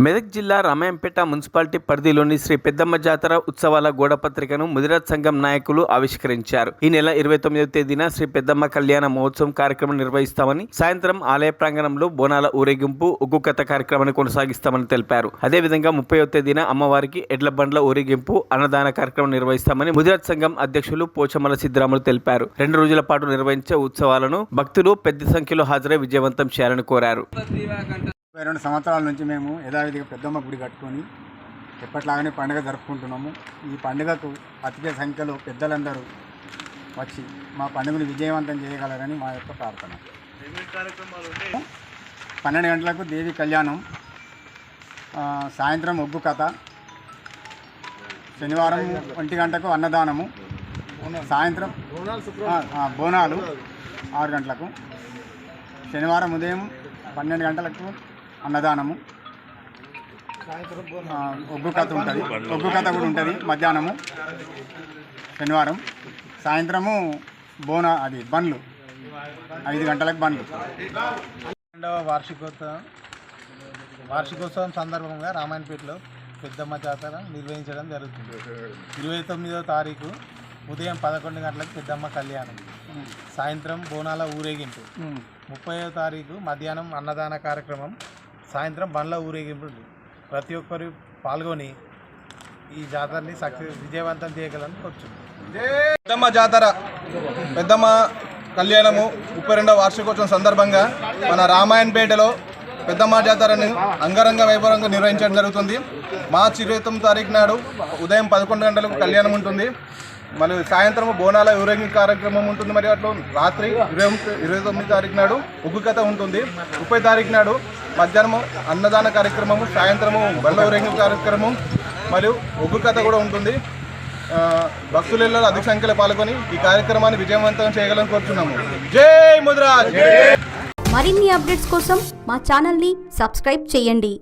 మెదక్ జిల్లా రామాయంపేట మున్సిపాలిటీ పరిధిలోని శ్రీ పెద్దమ్మ జాతర ఉత్సవాల గోడపత్రికను ముదిరాజ్ సంఘం నాయకులు ఆవిష్కరించారు. ఈ నెల 29వ తేదీన శ్రీ పెద్దమ్మ కళ్యాణ మహోత్సవం కార్యక్రమం నిర్వహిస్తామని, సాయంత్రం ఆలయ ప్రాంగణంలో బోనాల ఊరేగింపు, ఒగ్గు కథ కార్యక్రమాన్ని కొనసాగిస్తామని తెలిపారు. అదేవిధంగా 30వ తేదీన అమ్మవారికి ఎడ్ల బండ్ల ఊరేగింపు, అన్నదాన కార్యక్రమం నిర్వహిస్తామని ముదిరాజ్ సంఘం అధ్యక్షులు పోచమల సిద్ధరాములు తెలిపారు. 2 రోజుల పాటు నిర్వహించే ఉత్సవాలను భక్తులు పెద్ద సంఖ్యలో హాజరై విజయవంతం చేయాలని కోరారు. 22 సంవత్సరాల నుంచి మేము యథావిధిగా పెద్దమ్మ గుడి కట్టుకొని ఎప్పట్లాగానే పండుగ జరుపుకుంటున్నాము. ఈ పండుగకు అధిక సంఖ్యలో పెద్దలందరూ వచ్చి మా పండుగను విజయవంతం చేయగలరని మా యొక్క ప్రార్థన. 12 గంటలకు దేవి కళ్యాణం, సాయంత్రం ఒగ్గు కథ, శనివారం 1 గంటకు అన్నదానము, సాయంత్రం బోనాలు 6 గంటలకు, శనివారం ఉదయం 12 గంటలకు అన్నదానము, ఒగ్గు కథ ఉంటుంది, ఒగ్గు కథ కూడా ఉంటుంది మధ్యాహ్నము శనివారం, సాయంత్రము బండ్లు 5 గంటలకు బండ్లు. 2వ వార్షికోత్సవం సందర్భంగా రామాయణపేటలో పెద్దమ్మ జాతర నిర్వహించడం జరుగుతుంది. 29వ తారీఖు ఉదయం 11 గంటలకు పెద్దమ్మ కళ్యాణం, సాయంత్రం బోనాల ఊరేగింపు, 30వ తారీఖు మధ్యాహ్నం అన్నదాన కార్యక్రమం, సాయంత్రం బండ్ల ఊరేగింపు. ప్రతి ఒక్కరు పాల్గొని ఈ జాతరని విజయవంతం చేయగలని కోరుచున్నాం. పెద్దమ్మ జాతర, పెద్దమ్మ కళ్యాణము 32వ వార్షికోత్సవం సందర్భంగా మన రామాయణపేటలో పెద్దమ్మ జాతరని అంగరంగ వైభవంగా నిర్వహించడం జరుగుతుంది. మార్చి 29వ తారీఖు నాడు ఉదయం 11 గంటలకు కళ్యాణం ఉంటుంది. మరి సాయంత్రం బోనాల ఊరేగింపు కార్యక్రమం ఉంటుంది. మరి అట్లా రాత్రి 29వ తారీఖు నాడు ఒగ్గు కథ ఉంటుంది. 30వ తారీఖు నాడు మధ్యాహ్నం అన్నదాన కార్యక్రమము, సాయంత్రము బల్ల ఊరేగింపు కార్యక్రమం మరియు ఒగ్గు కథ కూడా ఉంటుంది. భక్తులలో అధిక సంఖ్యలో పాల్గొని ఈ కార్యక్రమాన్ని విజయవంతం చేయగలని కోరుతున్నాము. జై ముదిరాజ్. మరిన్ని అప్డేట్స్ కోసం మా ఛానల్ని సబ్స్క్రైబ్ చేయండి.